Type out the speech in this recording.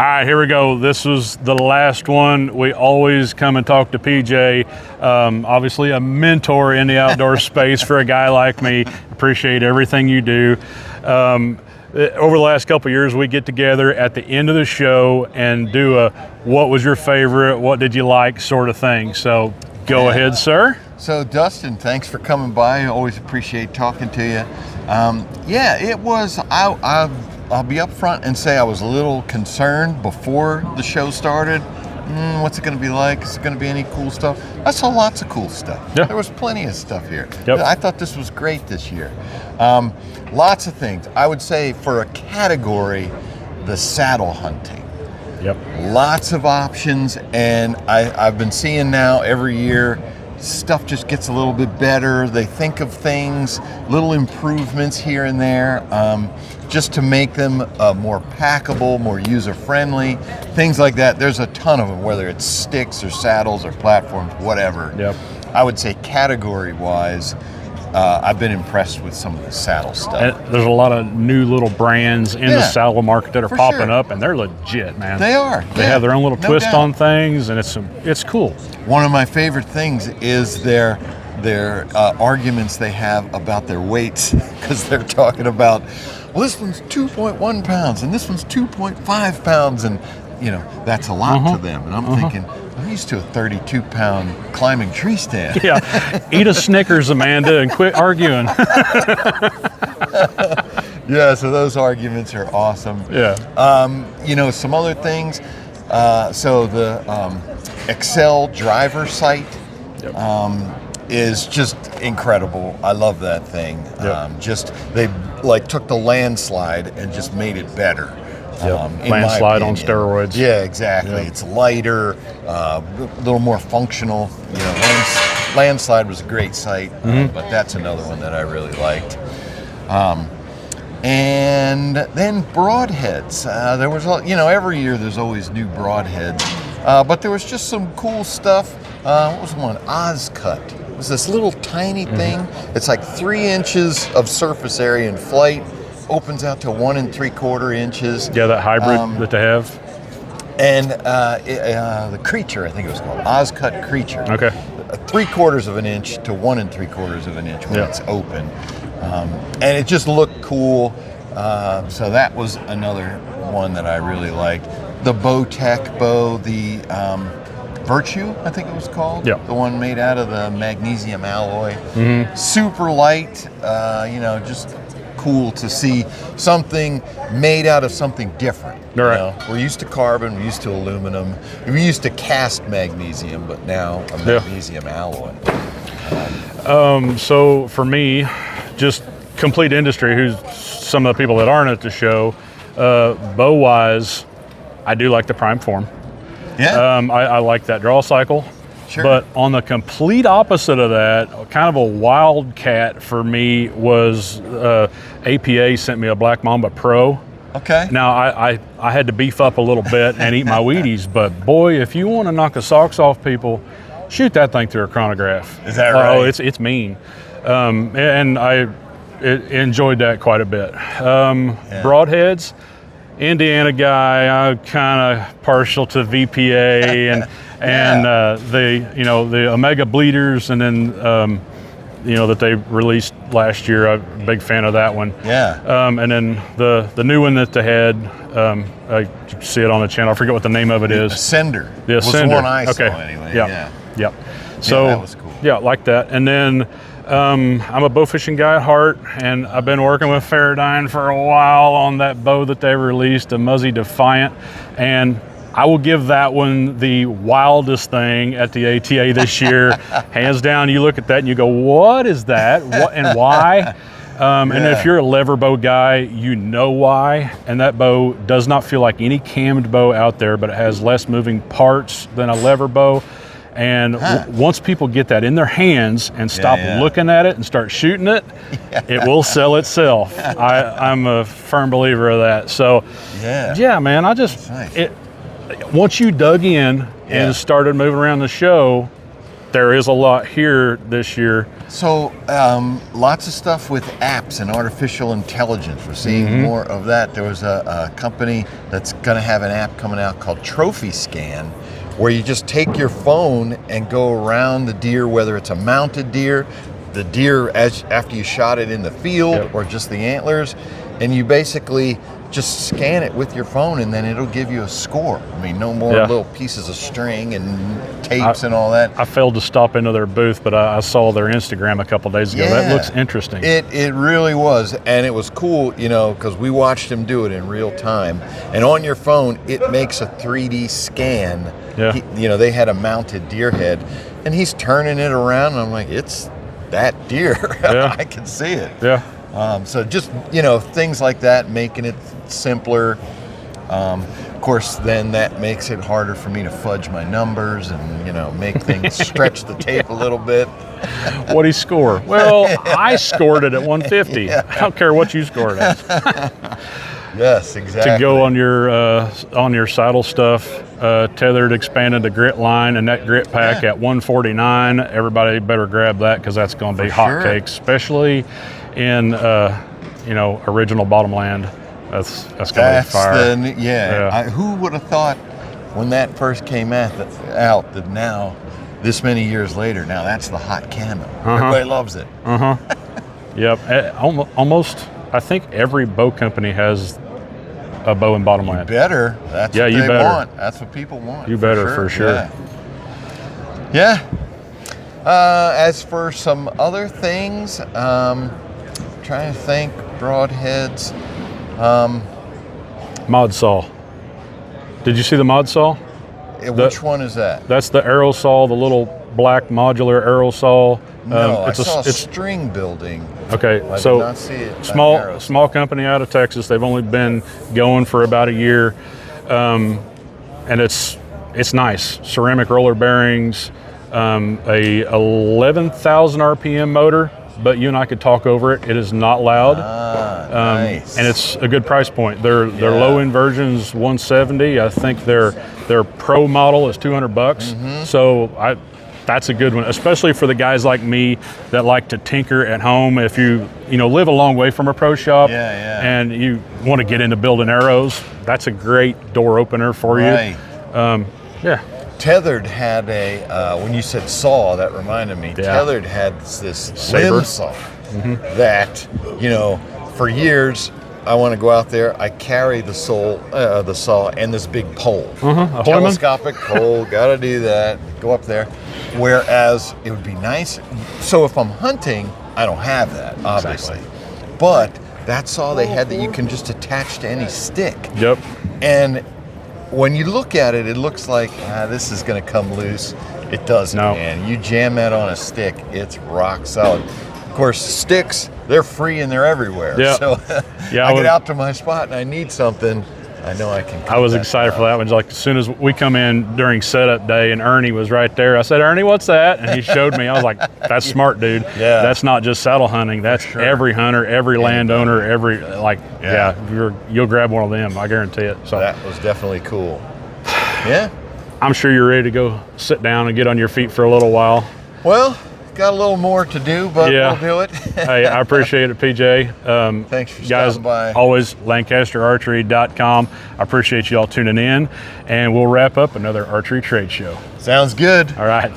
right, here we go. This was the last one. We always come and talk to PJ. Obviously a mentor in the outdoor space for a guy like me. Appreciate everything you do. Over the last couple of years, we get together at the end of the show and do a what was your favorite, what did you like sort of thing. So go ahead, sir. So Dustin, thanks for coming by. I always appreciate talking to you. It was, I'll be up front and say I was a little concerned before the show started. What's it going to be like? Is it going to be any cool stuff? I saw lots of cool stuff. Yeah. There was plenty of stuff here. Yep. I thought this was great this year. Lots of things. I would say for a category, the saddle hunting. Yep. Lots of options, and I've been seeing now every year, stuff just gets a little bit better. They think of things, little improvements here and there, just to make them more packable, more user-friendly, things like that. There's a ton of them, whether it's sticks or saddles or platforms, whatever. Yep. I would say category-wise, I've been impressed with some of the saddle stuff. And there's a lot of new little brands in the saddle market that are popping up, and they're legit, man. They are. They have their own little twist on things, and it's cool. One of my favorite things is their arguments they have about their weights, because they're talking about, well, this one's 2.1 pounds and this one's 2.5 pounds, and that's a lot to them. And I'm thinking, I'm used to a 32-pound climbing tree stand. Yeah, eat a Snickers, Amanda, and quit arguing. Yeah, so those arguments are awesome. Yeah. Some other things. So the Excel driver site is just incredible. I love that thing. Yep. They took the landslide and just made it better. Landslide on steroids. Yeah, exactly. Yep. It's lighter, a little more functional. Landslide was a great site, but that's another one that I really liked. And then broadheads. There was, every year there's always new broadheads, but there was just some cool stuff. What was one? Ozcut. It was this little tiny thing. It's like 3 inches of surface area in flight. Opens out to 1 3/4 inches. Yeah, that hybrid that they have. And the Creature, I think it was called Ozcut Creature. Okay. 3/4 of an inch to 1 3/4 of an inch when it's open, and it just looked cool. So that was another one that I really liked. The Bowtech bow, the Virtue, I think it was called. Yeah. The one made out of the magnesium alloy. Super light. Just cool to see something made out of something different. Right. We're used to carbon, we're used to aluminum, we're used to cast magnesium, but now a magnesium alloy. So for me, just complete industry, who's some of the people that aren't at the show, bow-wise, I do like the prime form. Yeah. I like that draw cycle. Sure. But on the complete opposite of that, kind of a wildcat for me was APA sent me a Black Mamba Pro. Okay. Now, I had to beef up a little bit and eat my Wheaties, but boy, if you want to knock the socks off people, shoot that thing through a chronograph. Is that right? Oh, it's mean. And I enjoyed that quite a bit. Broadheads, Indiana guy, I'm kind of partial to VPA and the Omega Bleeders, and then that they released last year. I'm a big fan of that one. Yeah. And then the new one that they had, I see it on the channel. I forget what the name of it is. Ascender. The Ascender. Was the one I saw anyway. Yep. So that was cool. Yeah, like that. And then I'm a bow fishing guy at heart, and I've been working with Faradyne for a while on that bow that they released, a Muzzy Defiant, and I will give that one the wildest thing at the ATA this year. Hands down, you look at that and you go, what is that? What and why? And if you're a lever bow guy, you know why. And that bow does not feel like any cammed bow out there, but it has less moving parts than a lever bow. And once people get that in their hands and stop looking at it and start shooting it, it will sell itself. I'm a firm believer of that. So, man, I just, once you dug in and started moving around the show, there is a lot here this year. So lots of stuff with apps and artificial intelligence. We're seeing more of that. There was a company that's going to have an app coming out called Trophy Scan, where you just take your phone and go around the deer, whether it's a mounted deer, the deer after you shot it in the field, or just the antlers, and you basically just scan it with your phone, and then it'll give you a score. I mean, no more little pieces of string and tapes and all that. I failed to stop into their booth, but I saw their Instagram a couple days ago. That looks interesting. It really was, and it was cool, you know, because we watched him do it in real time. And on your phone, it makes a 3D scan. Yeah. You know, they had a mounted deer head, and he's turning it around, and I'm like, it's that deer. Yeah. I can see it. Yeah. So just, you know, things like that, making it simpler. Of course, then that makes it harder for me to fudge my numbers and, you know, make things stretch the tape a little bit. What'd he score? Well, I scored it at 150. Yeah. I don't care what you scored at. Yes, exactly. To go on your saddle stuff, Tethered expanded the grit line and that grit pack at 149. Everybody better grab that because that's going to be hotcakes, especially in you know, original bottomland. That's going to be fire. Who would have thought when that first came out that now, this many years later, now that's the hot camo. Everybody loves it. Yep. Almost, I think every bow company has a bow in bottomland. Better. That's what they want. That's what people want. You better, for sure. Yeah. As for some other things, trying to think, broadheads. Mod saw. Did you see the mod saw? Which one is that? That's the arrow saw, the little black modular arrow saw. No, I saw string building. Okay, I so did not see it. small company out of Texas. They've only been going for about a year, and it's nice. Ceramic roller bearings, a 11,000 RPM motor, but you and I could talk over it. It is not loud, nice. and it's a good price point. Their low end version's 170. I think their pro model is $200. So that's a good one, especially for the guys like me that like to tinker at home. If you live a long way from a pro shop and you want to get into building arrows, that's a great door opener for you. Tethered had when you said saw, that reminded me. Tethered had this limb saw that, for years, I want to go out there, I carry the saw and this big pole. A telescopic pole, gotta do that, go up there. Whereas it would be nice, so if I'm hunting, I don't have that, obviously. Exactly. But that saw they had that you can just attach to any stick. Yep. And when you look at it, it looks like, this is gonna come loose. It doesn't, man. You jam that on a stick, it's rock solid. Of course, sticks, they're free and they're everywhere. Yeah. So I get out to my spot and I need something, I know I can. I was excited for that one. Like as soon as we come in during setup day and Ernie was right there, I said, "Ernie, what's that?" And he showed me. I was like, "That's smart, dude. Yeah. That's not just saddle hunting. That's every hunter, every landowner, you'll grab one of them. I guarantee it." So that was definitely cool. Yeah. I'm sure you're ready to go sit down and get on your feet for a little while. Well, got a little more to do, but we'll do it. Hey, I appreciate it, PJ. Thanks for guys, stopping by. Always LancasterArchery.com. I appreciate you all tuning in, and we'll wrap up another archery trade show. Sounds good. All right.